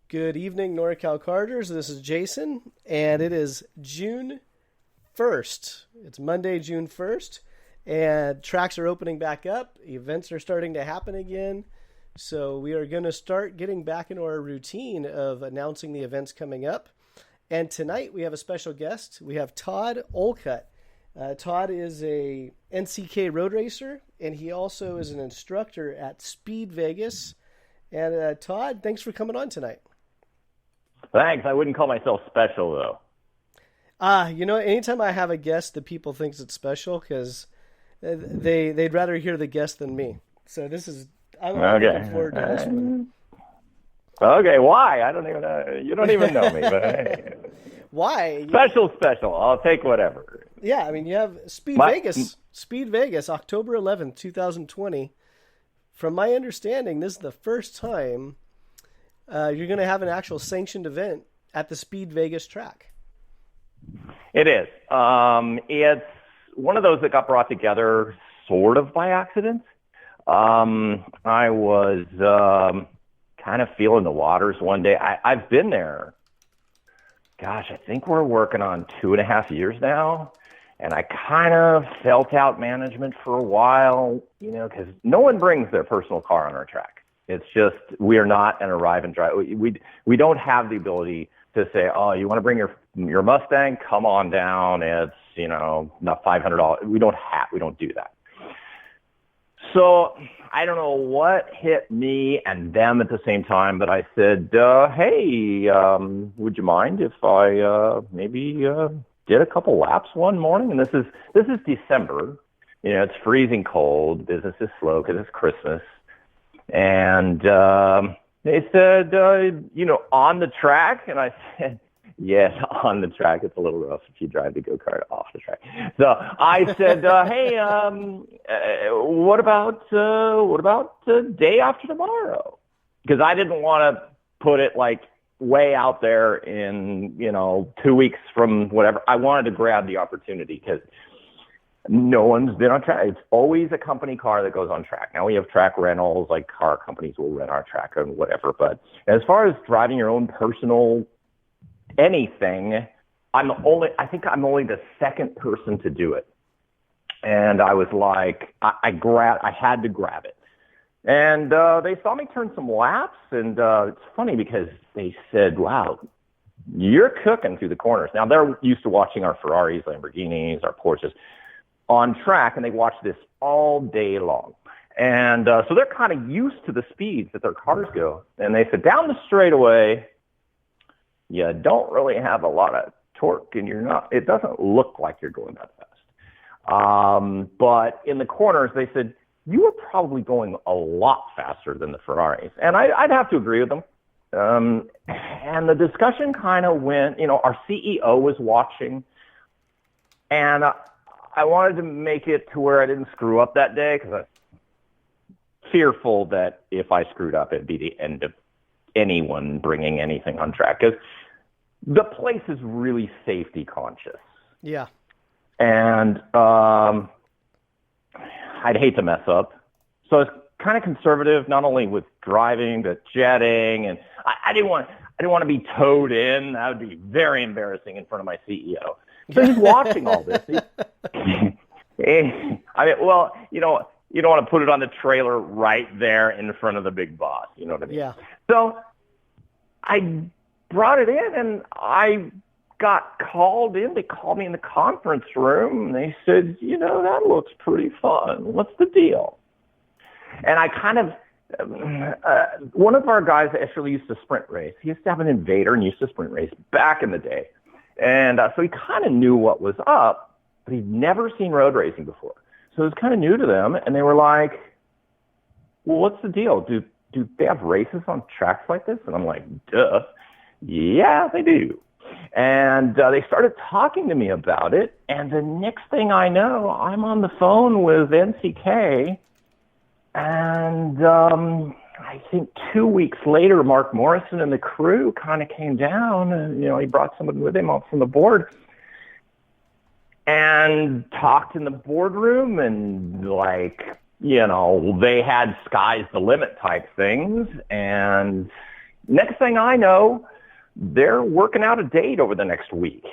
Good evening, Norcal Karters. This is Jason, and it is June 1st. It's Monday, June 1st, and tracks are opening back up. Events are starting to happen again. So we are going to start getting back into our routine of announcing the events coming up. And tonight we have a special guest. We have Todd Olcott. Todd is a NCK Roadracer, and he also is an instructor at SpeedVegas. And Todd, thanks for coming on tonight. Thanks. I wouldn't call myself special, though. Anytime I have a guest, the people think it's special because they'd rather hear the guest than me. So I'm looking forward to this one. Okay, why? I don't even know. You don't even know me, but hey. Why? Special. I'll take whatever. Yeah, I mean, you have SpeedVegas, October 11th, 2020. From my understanding, this is the first time you're going to have an actual sanctioned event at the SpeedVegas track. It is. It's one of those that got brought together sort of by accident. I was kind of feeling the waters one day. I've been there. Gosh, I think we're working on 2.5 years now. And I kind of felt out management for a while, because no one brings their personal car on our track. It's just, we are not an arrive and drive. We don't have the ability to say, oh, you want to bring your Mustang? Come on down. It's, not $500. We don't do that. So I don't know what hit me and them at the same time, but I said, hey, would you mind if I maybe did a couple laps one morning? And this is December. It's freezing cold. Business is slow because it's Christmas. And they said, on the track? And I said, yes, on the track. It's a little rough if you drive the go-kart off the track. So I said, hey, what about the day after tomorrow? Because I didn't want to put it like way out there in, 2 weeks from whatever. I wanted to grab the opportunity because no one's been on track. It's always a company car that goes on track. Now we have track rentals, like car companies will rent our track and whatever. But as far as driving your own personal anything, I think I'm only the second person to do it. And I was like, I had to grab it. And they saw me turn some laps, and it's funny because they said, wow, you're cooking through the corners. Now, they're used to watching our Ferraris, Lamborghinis, our Porsches on track, and they watch this all day long. And so they're kind of used to the speeds that their cars go. And they said, down the straightaway, you don't really have a lot of torque, and it doesn't look like you're going that fast. But in the corners, they said, you were probably going a lot faster than the Ferraris. And I'd have to agree with them. And the discussion kind of went, our CEO was watching, and I wanted to make it to where I didn't screw up that day because I was fearful that if I screwed up, it'd be the end of anyone bringing anything on track, because the place is really safety conscious. Yeah. And I'd hate to mess up. So it's kind of conservative, not only with driving, but jetting. And I didn't want to be towed in. That would be very embarrassing in front of my CEO. So he's watching all this. You don't want to put it on the trailer right there in front of the big boss. You know what I mean? Yeah. So I brought it in, and I got called in. They called me in the conference room, and they said, that looks pretty fun. What's the deal? And I kind of, one of our guys actually used to sprint race. He used to have an Invader and used to sprint race back in the day. And so he kind of knew what was up, but he'd never seen road racing before. So it was kind of new to them, and they were like, well, what's the deal? Do they have races on tracks like this? And I'm like, duh. Yeah, they do. And they started talking to me about it, and the next thing I know, I'm on the phone with NCK, and I think 2 weeks later, Mark Morrison and the crew kind of came down, and, he brought someone with him up from the board and talked in the boardroom, and they had sky's the limit type things, and next thing I know, they're working out a date over the next week.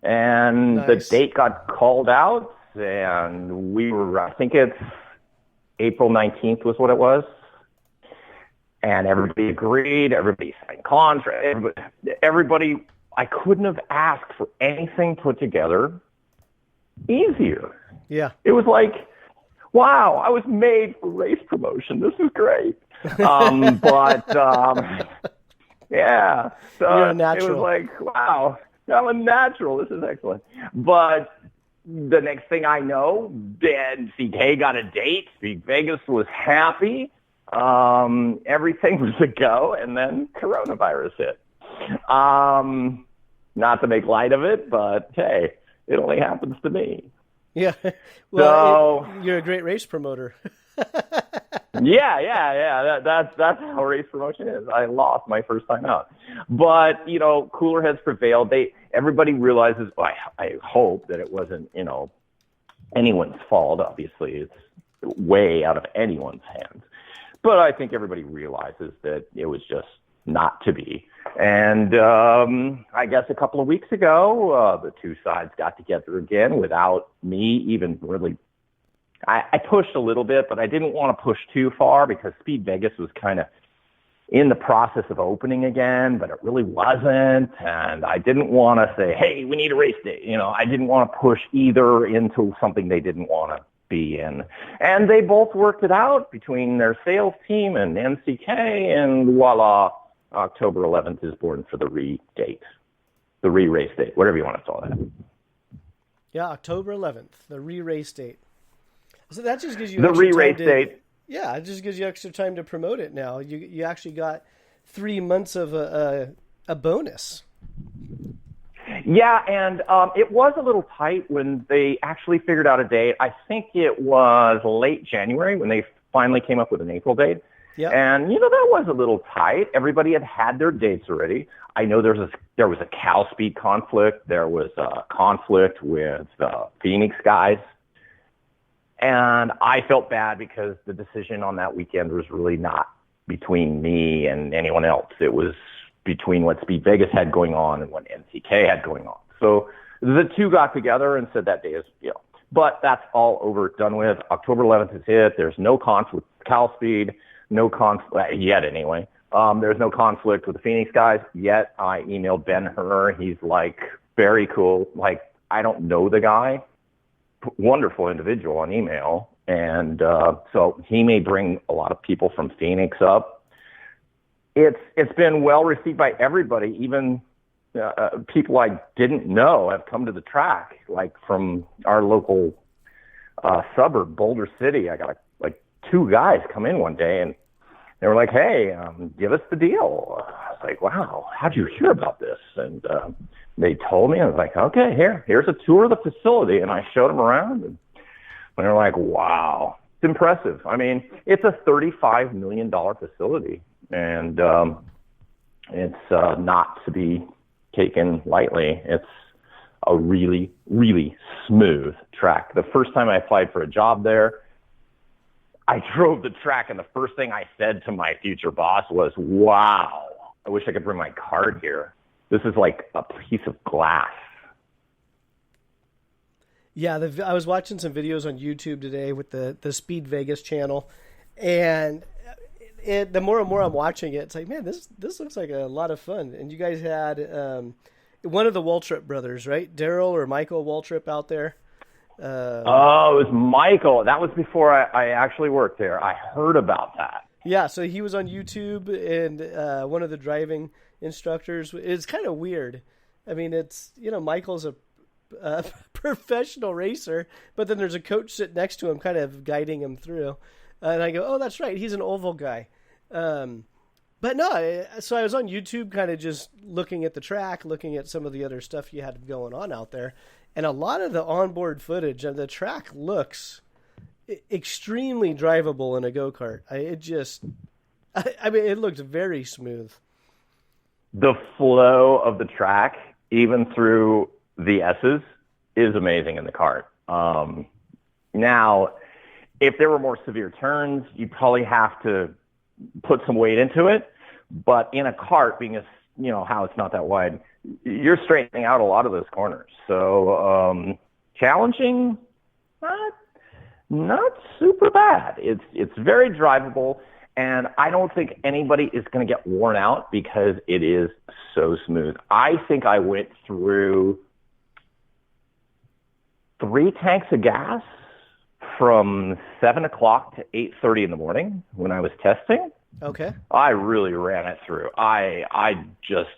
And the date got called out, and we were, I think it's April 19th was what it was. And everybody agreed, everybody signed contracts, everybody, I couldn't have asked for anything put together easier. Yeah. It was like, wow, I was made for race promotion. This is great. Yeah. So You're a natural. It was like, wow, I'm a natural. This is excellent. But the next thing I know, NCK got a date. SpeedVegas was happy. Everything was a go, and then coronavirus hit. Not to make light of it, but hey, it only happens to me. Yeah. Well, you're a great race promoter. Yeah. That's how race promotion is. I lost my first time out, but cooler heads prevailed. Everybody realizes. I hope that it wasn't anyone's fault. Obviously, it's way out of anyone's hands. But I think everybody realizes that it was just not to be. And I guess a couple of weeks ago, the two sides got together again without me even really. I pushed a little bit, but I didn't want to push too far because SpeedVegas was kind of in the process of opening again, but it really wasn't. And I didn't want to say, hey, we need a race day. I didn't want to push either into something they didn't want to be in. And they both worked it out between their sales team and NCK, and voila, October 11th is born for the re-date, the re-race date, whatever you want to call that. Yeah, October 11th, the re-race date. So that just gives you the re-race date. Yeah, it just gives you extra time to promote it now. You actually got 3 months of a bonus. Yeah, and it was a little tight when they actually figured out a date. I think it was late January when they finally came up with an April date. Yep. And, that was a little tight. Everybody had their dates already. I know there was a Cal Speed conflict. There was a conflict with Phoenix guys. And I felt bad because the decision on that weekend was really not between me and anyone else. It was between what SpeedVegas had going on and what NCK had going on. So the two got together and said that day is, but that's all over, done with. October 11th is hit. There's no conflict with Cal Speed, no conflict yet anyway. There's no conflict with the Phoenix guys yet. I emailed Ben-Hur. He's like very cool. Like, I don't know the guy. Wonderful individual on email. And so he may bring a lot of people from Phoenix up. It's been well received by everybody. Even people I didn't know have come to the track, like from our local suburb, Boulder City. I got like two guys come in one day and they were like, hey, give us the deal. I was like, wow, how'd you hear about this? And they told me. I was like, okay, here's a tour of the facility. And I showed them around, and they were like, wow, it's impressive. I mean, it's a $35 million facility, and it's not to be taken lightly. It's a really, really smooth track. The first time I applied for a job there, I drove the track, and the first thing I said to my future boss was, wow, I wish I could bring my card here. This is like a piece of glass. Yeah, I was watching some videos on YouTube today with the SpeedVegas channel, and the more and more I'm watching it, it's like, man, this looks like a lot of fun. And you guys had one of the Waltrip brothers, right? Daryl or Michael Waltrip out there. It was Michael. That was before I actually worked there. I heard about that. Yeah, so he was on YouTube, and one of the driving instructors. It's kind of weird. I mean, it's, Michael's a professional racer, but then there's a coach sitting next to him kind of guiding him through. And I go, oh, that's right, he's an oval guy. But no, so I was on YouTube kind of just looking at the track, looking at some of the other stuff you had going on out there. And a lot of the onboard footage of the track looks extremely drivable in a go-kart. It looked very smooth. The flow of the track, even through the S's, is amazing in the kart. Now, if there were more severe turns, you'd probably have to put some weight into it. But in a kart, being how it's not that wide, you're straightening out a lot of those corners. So challenging, not super bad. It's very drivable, and I don't think anybody is going to get worn out because it is so smooth. I think I went through 3 tanks of gas from 7 o'clock to 8:30 in the morning when I was testing. Okay. I really ran it through. I just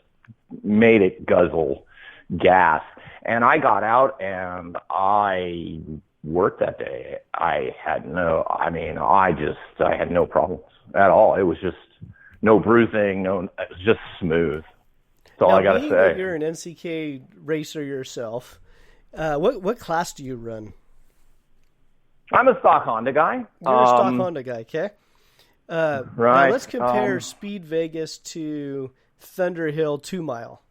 made it guzzle gas, and I got out and I worked that day. I had no problems at all. It was just no bruising, it was just smooth. That's all I got to say. That you're an NCK racer yourself. What class do you run? I'm a stock Honda guy. You're a stock Honda guy, okay? Right. Now let's compare SpeedVegas to Thunderhill 2 Mile.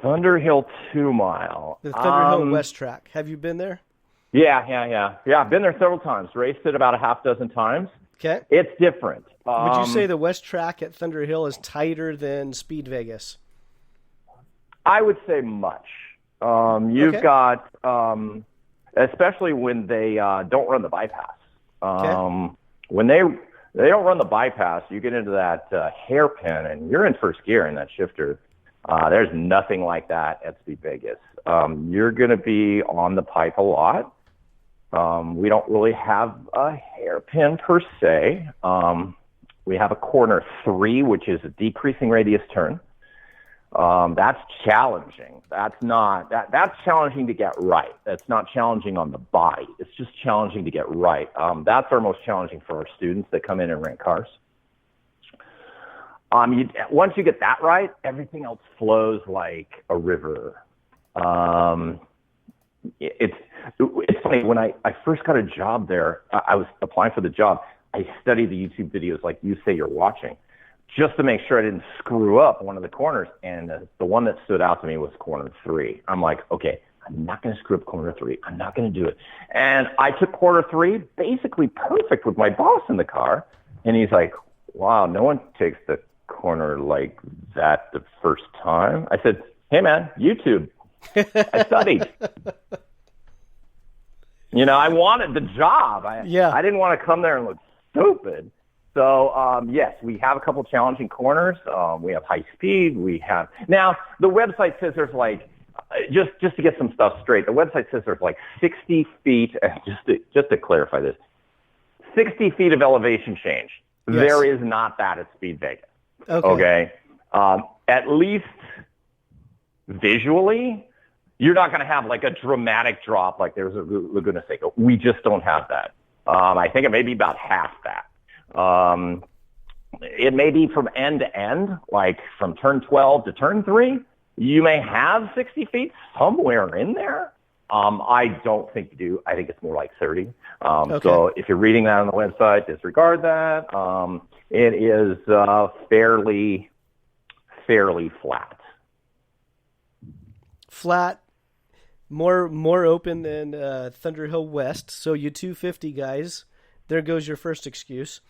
Thunderhill 2 Mile. The Thunderhill West Track. Have you been there? Yeah. I've been there several times. Raced it about a half dozen times. Okay. It's different. Would you say the West Track at Thunderhill is tighter than SpeedVegas? I would say much. You've got, especially when they don't run the bypass. When they don't run the bypass, you get into that hairpin, and you're in first gear in that shifter. There's nothing like that at SpeedVegas. You're going to be on the pipe a lot. We don't really have a hairpin per se. We have a corner 3, which is a decreasing radius turn. That's challenging. That's challenging to get right. That's not challenging on the body. It's just challenging to get right. That's our most challenging for our students that come in and rent cars. Once you get that right, everything else flows like a river. It's funny, when I first got a job there, I was applying for the job. I studied the YouTube videos like you say you're watching, just to make sure I didn't screw up one of the corners. And the one that stood out to me was corner 3. I'm like, okay, I'm not going to screw up corner 3. I'm not going to do it. And I took corner 3 basically perfect with my boss in the car. And he's like, wow, no one takes the corner like that the first time. I said, hey, man, YouTube. I studied. I wanted the job. I didn't want to come there and look stupid. So, yes, we have a couple challenging corners. We have high speed. Now, the website says there's like, just to get some stuff straight, the website says there's like 60 feet, just to clarify this, 60 feet of elevation change. Yes. There is not that at SpeedVegas. Okay? At least visually, you're not going to have like a dramatic drop like there's a Laguna Seca. We just don't have that. I think it may be about half that. It may be from end to end, like from turn 12 to turn 3. You may have 60 feet somewhere in there. I don't think you do. I think it's more like 30. So if you're reading that on the website, disregard that. It is fairly flat. Flat, more open than Thunderhill West. So you 250 guys, there goes your first excuse.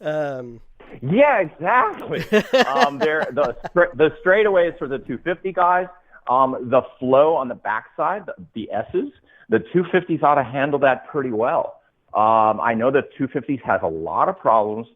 Yeah, exactly. The straightaways for the 250 guys, the flow on the backside, the S's, the 250s ought to handle that pretty well. I know that 250s has a lot of problems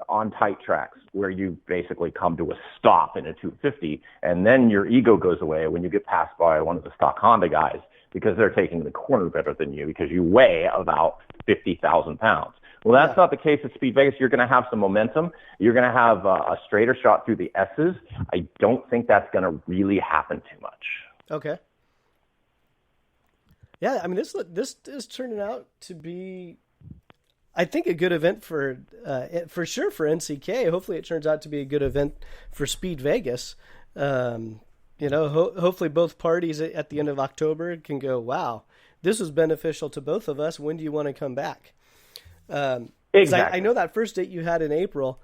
on tight tracks where you basically come to a stop in a 250, and then your ego goes away when you get passed by one of the stock Honda guys because they're taking the corner better than you because you weigh about 50,000 pounds. Well, that's not the case at SpeedVegas. You're going to have some momentum. You're going to have a straighter shot through the S's. I don't think that's going to really happen too much. Okay. Yeah, I mean, this is turning out to be, I think, a good event for sure for NCK. Hopefully, it turns out to be a good event for SpeedVegas. Hopefully, both parties at the end of October can go, wow, this was beneficial to both of us. When do you want to come back? Exactly. I know that first date you had in April,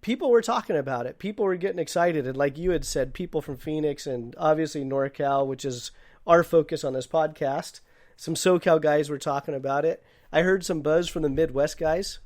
people were talking about it. People were getting excited. And like you had said, people from Phoenix and obviously Norcal, which is our focus on this podcast, some SoCal guys were talking about it. I heard some buzz from the Midwest guys.